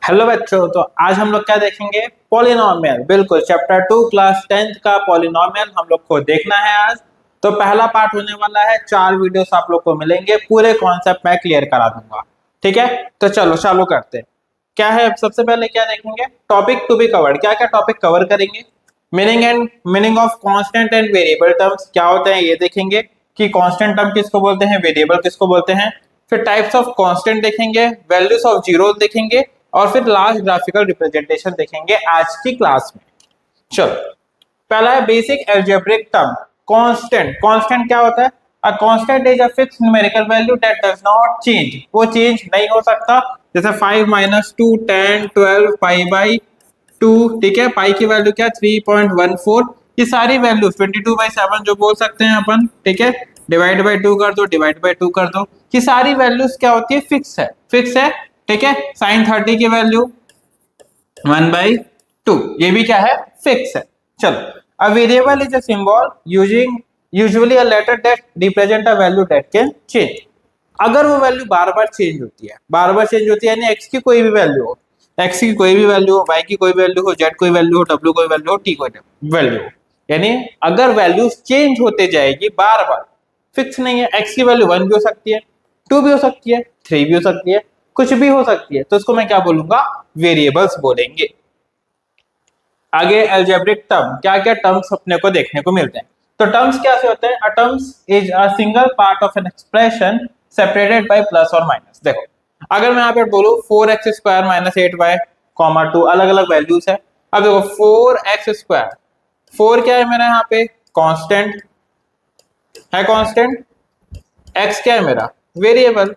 Hello बच्चों, तो आज हम लोग क्या देखेंगे? पॉलिनोमियल। बिल्कुल, चैप्टर 2 क्लास 10th का पॉलिनोमियल हम लोग को देखना है आज। तो पहला पार्ट होने वाला है, 4 वीडियोस आप लोग को मिलेंगे, पूरे कॉन्सेप्ट मैं क्लियर करा दूंगा। ठीक है, तो चलो चालू करते हैं। क्या है, सबसे पहले क्या देखेंगे? Topic to be covered. क्या क्या टॉपिक कवर करेंगे? Meaning of constant and variable terms क्या होते हैं ये देखेंगे, कि कांस्टेंट टर्म किसको बोलते हैं, वेरिएबल किसको बोलते हैं। फिर टाइप्स ऑफ कांस्टेंट देखेंगे, वैल्यूज ऑफ जीरो देखेंगे, और फिर लास्ट ग्राफिकल रिप्रेजेंटेशन देखेंगे आज की क्लास में। चलो, पहला है basic algebraic term constant. Constant क्या होता है? A constant is a fix numerical value that does not change. वो चेंज नहीं हो सकता। जैसे 5 - 2 10 12 पाई बाई 2। ठीक है, पाई की वैल्यू क्या? 3.14। ये सारी वैल्यू 22/7 जो बोल सकते हैं अपन। ठीक है, डिवाइड बाई 2 कर दो, डिवाइड बाई 2 कर दो। ये सारी वैल्यूज क्या होती है? फिक्स है, फिक्स है। ठीक है, साइन 30 की वैल्यू 1/2, ये भी क्या है? फिक्स है। चलो, a variable is a symbol using usually a letter that represent a value that can change. अगर वो वैल्यू बार बार चेंज होती है, बार बार चेंज होती है, यानी एक्स की कोई भी वैल्यू हो, एक्स की कोई भी वैल्यू हो, वाई की कोई वैल्यू हो, जेड कोई वैल्यू हो, डब्ल्यू कोई वैल्यू हो, टी कोई वैल्यू हो, यानी अगर वैल्यूज चेंज होते जाएगी बार बार, फिक्स नहीं है। एक्स की वैल्यू 1 भी हो सकती है, 2 भी हो सकती है, 3 भी हो सकती है, कुछ भी हो सकती है, तो उसको मैं क्या बोलूंगा? वेरिएबल्स बोलेंगे। आगे अलजेब्रिक टर्म, क्या क्या टर्म्स अपने को देखने को मिलते हैं। तो टर्म्स क्या से होते हैं? A terms is a single part of an expression separated by plus और माइनस। देखो, अगर मैं यहाँ पे बोलूं 4x² - 8y, 2 अलग अलग वैल्यूज है। अब देखो 4x², 4 क्या है मेरा यहाँ पे? कांस्टेंट है, कांस्टेंट। x क्या है मेरा? वेरिएबल।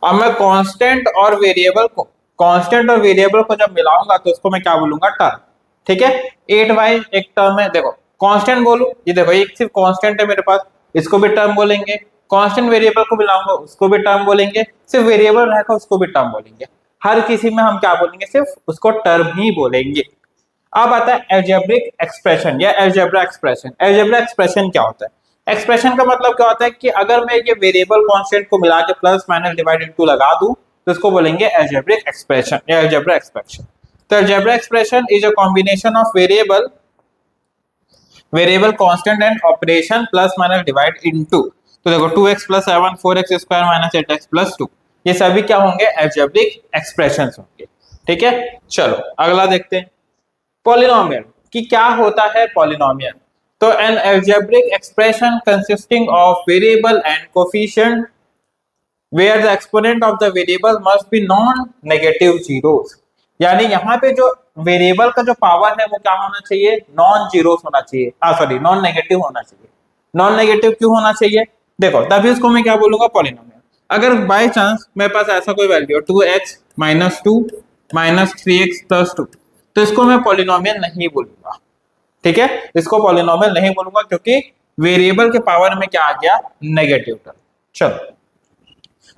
अब मैं कांस्टेंट और वेरिएबल को जब मिलाऊंगा तो उसको मैं क्या बोलूंगा? टर्म। ठीक है, 8y एक टर्म है। देखो, कांस्टेंट बोलूं, ये देखो एक सिर्फ कांस्टेंट है मेरे पास, इसको भी टर्म बोलेंगे। कांस्टेंट वेरिएबल को मिलाऊंगा उसको भी टर्म बोलेंगे। सिर्फ वेरिएबल रहेगा उसको भी टर्म बोलेंगे। हर किसी में हम क्या बोलेंगे? सिर्फ उसको टर्म ही बोलेंगे। अब आता है अलजेब्रिक एक्सप्रेशन या अलजेब्रा एक्सप्रेशन। अलजेब्रा एक्सप्रेशन क्या होता है? एक्सप्रेशन का मतलब क्या होता है कि अगर मैं ये वेरिएबल कांस्टेंट को मिला के प्लस माइनस डिवाइड इनटू लगा दूं तो इसको बोलेंगे अलजेब्रिक एक्सप्रेशन या अलजेब्रा एक्सप्रेशन। तो algebra expression is a combination of variable constant and operation plus minus divide into. तो देखो 2x + 7 4x² - 8x + 2, ये सभी क्या होंगे? अलजेब्रिक एक्सप्रेशंस होंगे। ठीक है, चलो अगला देखते हैं। पॉलिनोमियल कि क्या होता है पॉलिनोमियल? तो an algebraic expression consisting of variable and coefficient where the exponent of the variable must be non negative zeros. यानी यहाँ पे जो वेरिएबल का जो पावर है वो क्या होना चाहिए? नॉन जीरोस होना चाहिए। सॉरी, नॉन नेगेटिव होना चाहिए। नॉन नेगेटिव क्यों होना चाहिए? देखो, तभी उसको मैं क्या बोलूंगा? पॉलिनोमियल। अगर बाय चांस मेरे पास ऐसा कोई वैल्यू हो 2x - 2 - 3x + 2, तो इसको मैं पॉलिनोमियल नहीं बोलूंगा। ठीक है, इसको पॉलिनोमियल नहीं बोलूंगा क्योंकि वेरिएबल के पावर में क्या आ गया? Negative term. चलो,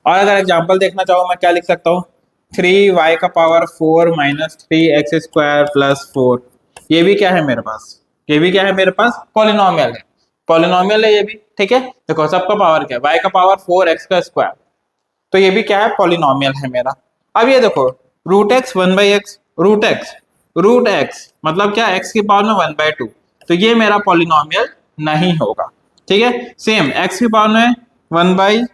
और अगर एग्जांपल देखना चाहो मैं क्या लिख सकता हूँ? 3y⁴ - 3x² + 4, ये भी क्या है मेरे पास? ये भी क्या है मेरे पास? पॉलिनोमियल है। पॉलिनोमियल है ये भी। ठीक है, देखो सबका पावर क्या है? y⁴ x का स्क्वायर, तो ये भी क्या है? पॉलिनोमियल है मेरा। अब ये देखो √x 1/x, √x मतलब क्या? x की पावर में 1/2, तो ये मेरा पॉलिनोमियल नहीं होगा। ठीक है, सेम x की पावर में 1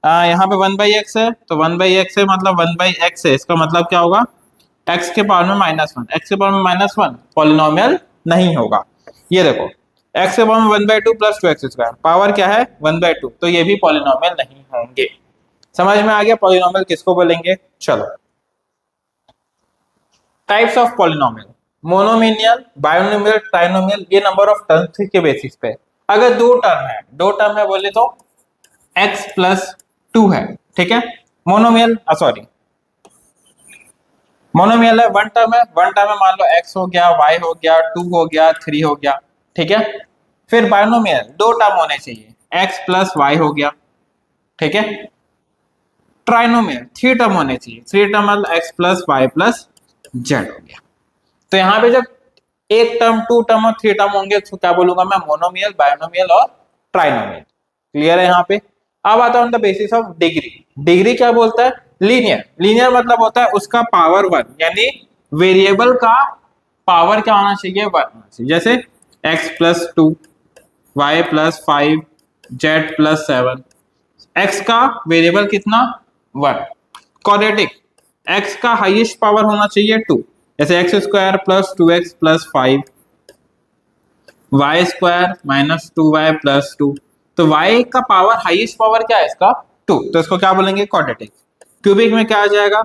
यहाँ पे 1/x है, तो 1/x है मतलब 1/x है, इसका मतलब क्या होगा? x के पावर में -1, x के पावर में -1 पॉलिनोमियल नहीं होगा। ये देखो x के पावर में 1/2 + 2x², पावर क्या है? 1/2, तो ये भी पॉलिनोमियल नहीं होंगे। समझ में आ गया पॉलिनोमियल किसको बोलेंगे? चलो, types of polynomial, monomial, binomial, trinomial, ये नंबर ऑफ टर्म्स के बेसिस पे। अगर दो टर्म है बोले तो x + 2 है। ठीक है, मोनोमियल सॉरी मोनोमियल है, वन टर्म है, मान लो x हो गया, y हो गया, 2 हो गया, 3 हो गया। ठीक है, फिर बायनोमियल 2 टर्म होने चाहिए, x + y हो गया। ठीक है, ट्राइनोमियल 3 टर्म होने चाहिए, 3 टर्म मतलब x + y + z हो गया। तो यहाँ पे जब एक टर्म, 2 टर्म और 3 टर्म होंगे तो क्या बोलूंगा मैं? मोनोमियल, बायनोमियल और ट्राइनोमियल। क्लियर है यहाँ पे? अब आता हूं the basis of degree. Degree क्या बोलता है? लीनियर, लीनियर मतलब होता है उसका पावर वन, यानी वेरिएबल का पावर क्या होना चाहिए, वन होना चाहिए। जैसे x+2, y+5, z+7, x का वेरिएबल कितना, वन। क्वाड्रेटिक, x का हाईएस्ट पावर होना चाहिए 2, जैसे x² + 2x + 5, y² - 2y + 2। तो y का पावर, हाईएस्ट पावर क्या है इसका, 2, तो इसको क्या बोलेंगे, क्वाड्रेटिक। क्यूबिक में क्या आ जाएगा,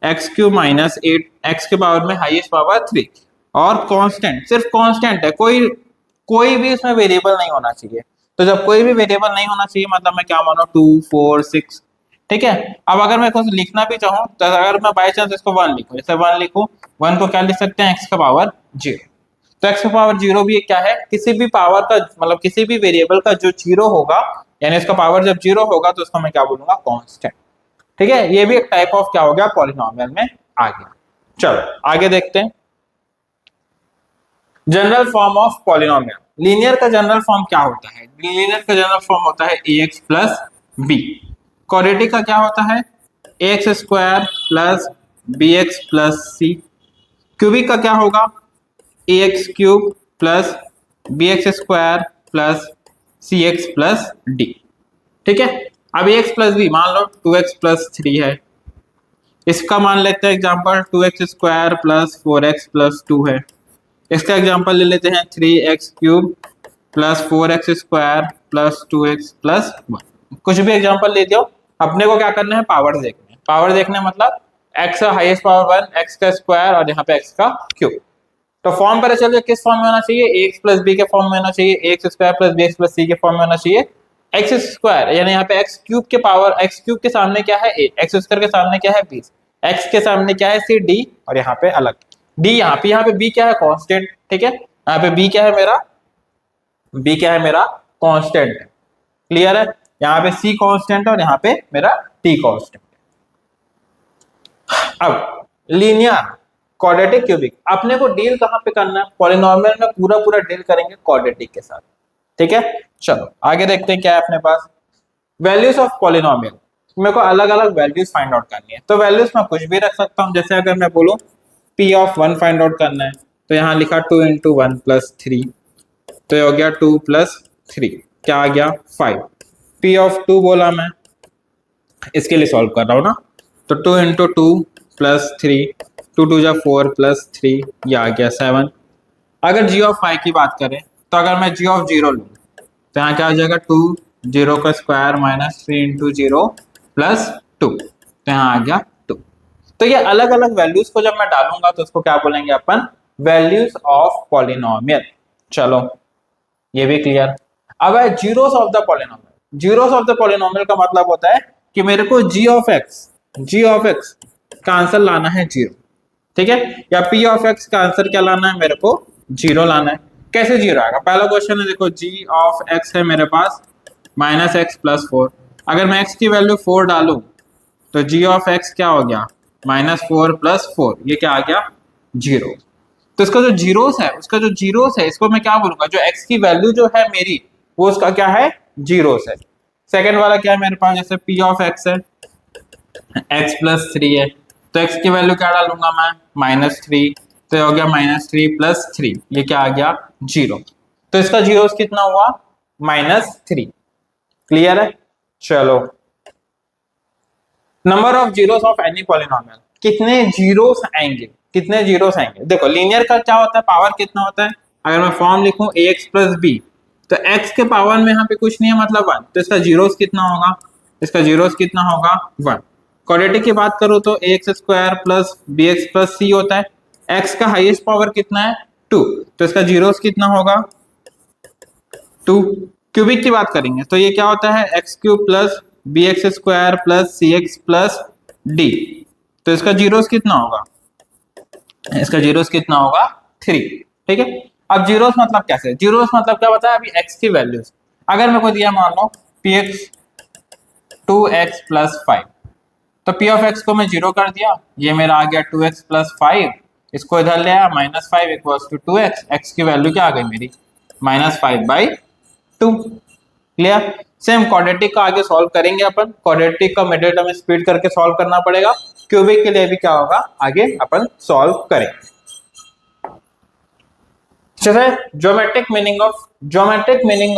x³ - 8, x के पावर में हाईएस्ट पावर 3, और कांस्टेंट, सिर्फ कांस्टेंट है, कोई भी इसमें वेरिएबल नहीं होना चाहिए। तो जब कोई भी वेरिएबल नहीं होना चाहिए मतलब मैं क्या मानू, 2, 4, 6, ठीक है। अब अगर मैं कुछ लिखना भी चाहूँ तो अगर मैं बाई चांस इसको 1 लिखूं, जैसे 1 लिखूं, 1 को क्या लिख सकते हैं, x का पावर 0। तो x का पावर 0 भी क्या है, किसी भी पावर का मतलब किसी भी वेरिएबल का जो 0 होगा, यानी इसका पावर जब 0 होगा तो उसको मैं क्या बोलूंगा, कांस्टेंट। ठीक है, ये भी एक टाइप ऑफ क्या हो गया, पॉलिनोमियल में आ गया। चलो आगे देखते हैं। General form of polynomial, linear का जनरल फॉर्म क्या होता है, लीनियर का जनरल फॉर्म होता है ax + b। क्वाड्रेटिक का क्या होता है, ax² + bx + c। क्यूबिक का क्या होगा, ax³ + bx² + cx + d। ठीक है, अब ax + b मान लो 2x + 3 है, इसका मान लेते हैं एग्जांपल 2x² + 4x + 2 है। इसका एग्जांपल ले लेते हैं 3x³ + 4x² + 2x + 1। कुछ भी एग्जांपल ले दो, अपने को क्या करना है, पावर देखना है। पावर देखना है मतलब x का हाईएस्ट पावर 1, x का स्क्वायर और यहाँ पे x का क्यूब। तो फॉर्म पता चल गया किस फॉर्म में होना चाहिए, ax + b के फॉर्म में होना चाहिए, ax² + bx + c के फॉर्म में होना चाहिए। x² यानी यहाँ पे x³ के पावर, x³ के सामने क्या है a, x² के सामने क्या है 20, x के सामने क्या है c, d, और यहाँ पे अलग d, यहाँ पे b क्या है, कांस्टेंट। ठीक है, यहाँ पे b क्या है मेरा, b क्या है मेरा, कांस्टेंट है। क्लियर है, यहाँ पे c कांस्टेंट है और यहाँ पे मेरा t कांस्टेंट। अब लीनियर, क्वाड्रेटिक, क्यूबिक, अपने को डील कहां पे करना है, पॉलिनोमियल में पूरा पूरा डील करेंगे क्वाड्रेटिक के साथ। ठीक है, चलो आगे देखते हैं क्या है अपने पास। वैल्यूज ऑफ पॉलिनोमियल, मेरे को अलग अलग वैल्यूज फाइंड आउट करनी है। तो वैल्यूज मैं कुछ भी रख सकता हूं, जैसे अगर मैं बोलूं p(1) फाइंड आउट करना है, तो यहाँ लिखा 2 × 1 + 3, तो ये हो गया 2 + 3, क्या आ गया 5। p(2) बोला मैं, इसके लिए सॉल्व कर रहा हूँ ना, तो 2 × 2 + 3, 2 2 जा 4 + 3, ये आ गया 7। अगर g(5) की बात करें, तो अगर मैं g(0) लूँ तो यहाँ क्या आ जाएगा, 2 0 का स्क्वायर - 3 × 0 + 2, तो यहाँ आ गया 2। तो ये अलग अलग वैल्यूज को जब मैं डालूंगा तो उसको क्या बोलेंगे अपन, वैल्यूज ऑफ पॉलिनोमियल। चलो ये भी क्लियर। अब है zeros of the polynomial. Zeros of the polynomial का मतलब होता है कि मेरे को g(x) का आंसर लाना है 0। ठीक है, या p(x) का आंसर क्या लाना है, मेरे को 0 लाना है। कैसे 0 आएगा, पहला क्वेश्चन है देखो, g(x) है मेरे पास -x + 4। अगर मैं x की वैल्यू 4 डालूं तो g(x) क्या हो गया, -4 + 4, ये क्या आ गया 0। तो इसका जो जीरोस है इसको मैं क्या बोलूंगा, जो x की वैल्यू जो है मेरी, वो उसका क्या है, जीरोस है। सेकंड वाला क्या है मेरे पास, जैसे p(x) है, x + 3 है, तो x की वैल्यू क्या डालूंगा मैं, -3, तो ये हो गया -3 + 3, ये क्या आ गया 0। तो इसका जीरोस कितना हुआ, -3। क्लियर है, चलो number of zeros of any polynomial, कितने जीरोस आएंगे, कितने जीरोस आएंगे। देखो लीनियर का क्या होता है, पावर कितना होता है, अगर मैं फॉर्म लिखूं ax + b, तो x के पावर में यहाँ पे कुछ नहीं है मतलब 1, तो इसका जीरोस कितना होगा, इसका जीरोस कितना होगा 1। क्वाड्रेटिक की बात करूं तो ax² + bx + c होता है, x का हाईएस्ट पावर कितना है 2, तो इसका जीरोस कितना होगा 2। क्यूबिक की बात करेंगे तो ये क्या होता है, x³ + bx² + cx + d, तो इसका जीरोस कितना होगा, इसका जीरोस कितना होगा 3। ठीक है, अब जीरोस मतलब कैसे, जीरोस मतलब क्या बताया अभी, x की वैल्यूज। अगर मेरे को दिया मान लो px 2x + 5, तो p(x) को मैं 0 कर दिया, ये मेरा आ गया 2x + 5, इसको इधर ले आया -5 = 2x, x की वैल्यू क्या आ गई मेरी, -5/2। क्लियर। सेम क्वाड्रेटिक का आगे सॉल्व करेंगे अपन, क्वाड्रेटिक का मिडिल टर्म स्प्लिट करके सॉल्व करना पड़ेगा, क्यूबिक के लिए भी क्या होगा आगे अपन सॉल्व करेंगे। चलिए geometric meaning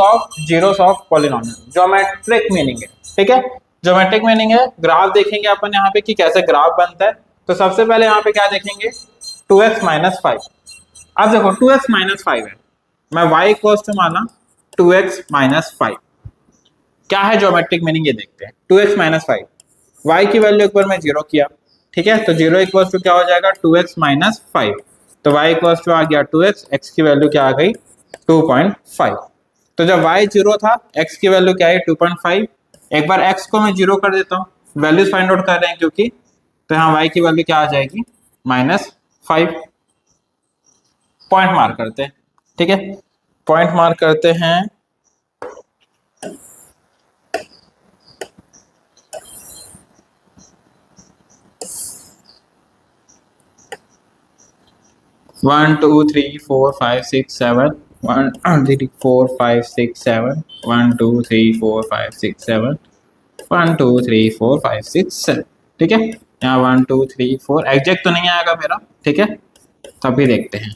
of zeros of polynomial, geometric meaning है, ठीक है। ज्योमेट्रिक मीनिंग है, ग्राफ देखेंगे अपन यहाँ पे कि कैसे ग्राफ बनता है। तो सबसे पहले यहाँ पे क्या देखेंगे 2x माइनस 5। अब देखो 2x माइनस 5 है, मैं y इक्वल्स टू माना 2x माइनस 5, क्या है ज्योमेट्रिक मीनिंग ये देखते हैं। 2x माइनस 5, y की वैल्यू एक बार मैं 0 किया, ठीक है, तो 0 इक्वल्स टू क्या हो जाएगा 2x माइनस 5, तो y इक्वल्स टू आ गया 2x, x की वैल्यू क्या आ गई 2.5। तो जब y 0 था x की वैल्यू क्या है 2.5, एक बार x को मैं 0 कर देता हूँ, वैल्यूज फाइंड आउट कर रहे हैं क्योंकि, तो यहाँ y की वैल्यू क्या आ जाएगी -5। पॉइंट मार्क करते हैं, ठीक है, पॉइंट मार्क करते हैं। One two three four five six seven, 1 2 3 4 5 6 7, 1 2 3 4 5 6 7, 1 2 3 4 5 6 7, ठीक है। यहाँ 1 2 3 4 एग्जैक्ट तो नहीं आएगा मेरा, ठीक है, तभी देखते हैं।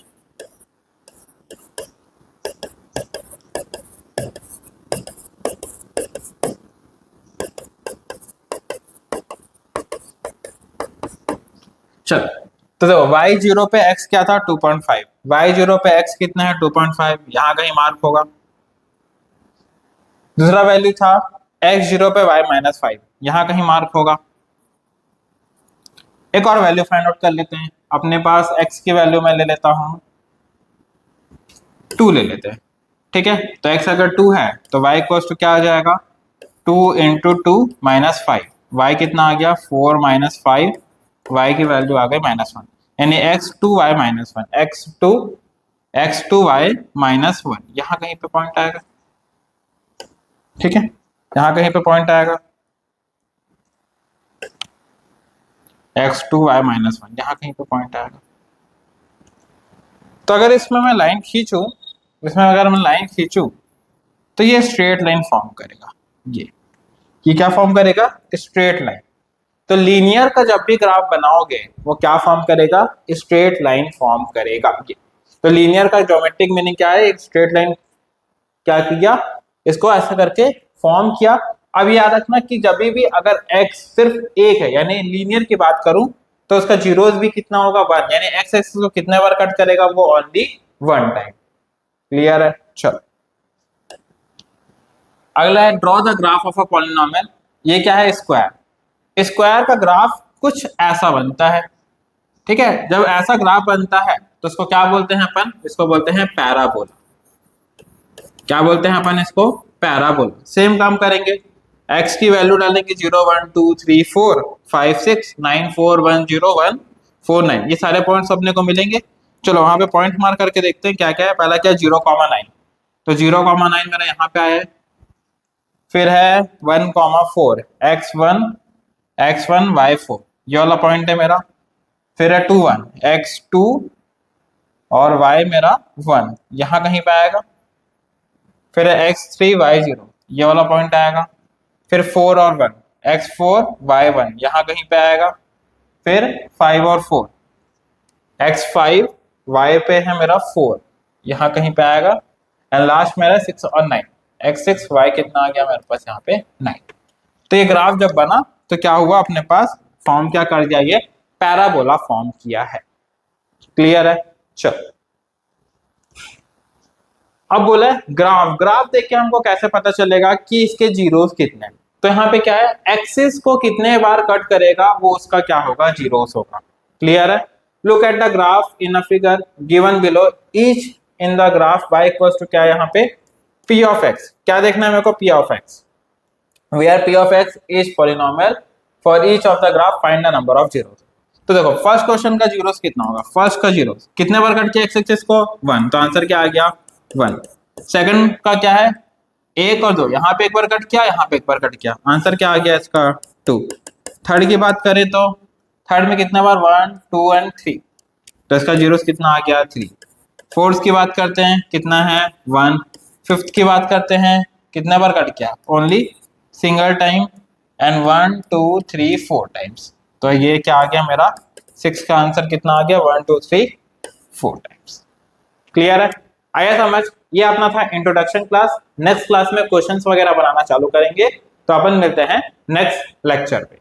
चल तो देखो y0 पे x क्या था 2.5, y0 पे x कितना है 2.5, यहाँ कहीं मार्क होगा। दूसरा वैल्यू था x0 पे y माइनस 5, यहाँ कहीं मार्क होगा। एक और वैल्यू फाइंड आउट कर लेते हैं, अपने पास x की वैल्यू मैं ले लेता हूँ 2 ले लेते हैं, ठीक है। तो x अगर 2 है तो y इक्वल्स टू क्या आ जाएगा 2 इंटू 2 माइनस 5, y कितना आ गया 4 माइनस 5, y की वैल्यू आ गई -1, यानी x2y माइनस 1, x2y माइनस 1, यहाँ कहीं पे पॉइंट आएगा, ठीक है, यहाँ कहीं पे पॉइंट आएगा x2y माइनस 1, यहाँ कहीं पे पॉइंट आएगा। तो अगर इसमें मैं लाइन खींचूं, इसमें अगर मैं लाइन खींचूं तो ये स्ट्रेट लाइन फॉर्म करेगा, ये क्या फॉर्म करेगा स्ट्रेट लाइन। तो लीनियर का जब भी ग्राफ बनाओगे वो क्या फॉर्म करेगा स्ट्रेट लाइन फॉर्म करेगा। तो लीनियर का ज्योमेट्रिक मीनिंग क्या है, एक स्ट्रेट लाइन क्या किया, इसको ऐसा करके फॉर्म किया। अब याद रखना कि जब भी अगर x सिर्फ एक है, यानी लीनियर की बात करूं तो उसका जीरोस भी कितना होगा 1, यानी x एक्सिस को कितने बार कट करेगा वो ओनली 1 टाइम। क्लियर है। चलो अगला है draw the graph of a polynomial. ये क्या है स्क्वायर, स्क्वायर का ग्राफ कुछ ऐसा बनता है, ठीक है। जब ऐसा ग्राफ बनता है तो इसको क्या बोलते हैं अपन, इसको बोलते हैं पैराबोला। क्या बोलते हैं अपन इसको पैराबोला। सेम काम करेंगे, x की वैल्यू डालेंगे 0 1 2 3 4 5 6 9 4 1 0 1 4 9, ये सारे पॉइंट्स अपने को मिलेंगे। चलो वहां पे पॉइंट मार्क करके देखते हैं क्या क्या है। पहला क्या है 0,9, तो 0,9 मेरा यहाँ पे आया है। फिर है 1,4 x1 y4, ये वाला पॉइंट है मेरा। फिर है 2 1 x2 और y मेरा 1, यहाँ कहीं पे आएगा। फिर है x3 y0, ये वाला पॉइंट आएगा। फिर 4 और 1 x4 y1, यहाँ कहीं पे आएगा। फिर 5 और 4 x5 y पे है मेरा 4, यहाँ कहीं पे आएगा। एंड लास्ट मेरा 6 और 9 x6 y कितना आ गया मेरे पास यहाँ पे 9। तो ये ग्राफ जब बना तो क्या हुआ, अपने पास फॉर्म क्या कर दिया, ये पैराबोला फॉर्म किया है। क्लियर है। चलो अब बोले ग्राफ देख के हमको कैसे पता चलेगा कि इसके जीरोस कितने। तो यहाँ पे क्या है एक्सिस को कितने बार कट करेगा वो उसका क्या होगा जीरोस होगा। क्लियर है। Look at the graph in a figure given below, each in the graph y equals to क्या है यहाँ पे p ऑफ x। क्या देखना है मेरे को p of x, where p of x is polynomial for each of the graph find the number of zeros. तो देखो फर्स्ट क्वेश्चन का जीरोस कितना होगा, फर्स्ट का जीरोस कितने बार कट किया x एक्सिस को 1, तो आंसर क्या आ गया 1। सेकंड का क्या है 1 और 2, यहाँ पे एक बार कट किया, यहाँ पे एक बार कट किया, आंसर क्या आ गया इसका 2। थर्ड की बात करें तो थर्ड में कितने बार 1 2 एंड 3, तो इसका जीरोस कितना आ गया 3। फोर्थ की बात करते हैं कितना है 1। फिफ्थ की बात करते हैं कितने बार कट किया, only single time, and 1 2 3 4 times. तो ये क्या आ गया मेरा 6 का आंसर कितना आ गया 1 2 3 4 टाइम्स। क्लियर है, आया समझ। ये अपना था इंट्रोडक्शन क्लास। नेक्स्ट क्लास में क्वेश्चंस वगैरह बनाना चालू करेंगे, तो अपन मिलते हैं नेक्स्ट लेक्चर पे।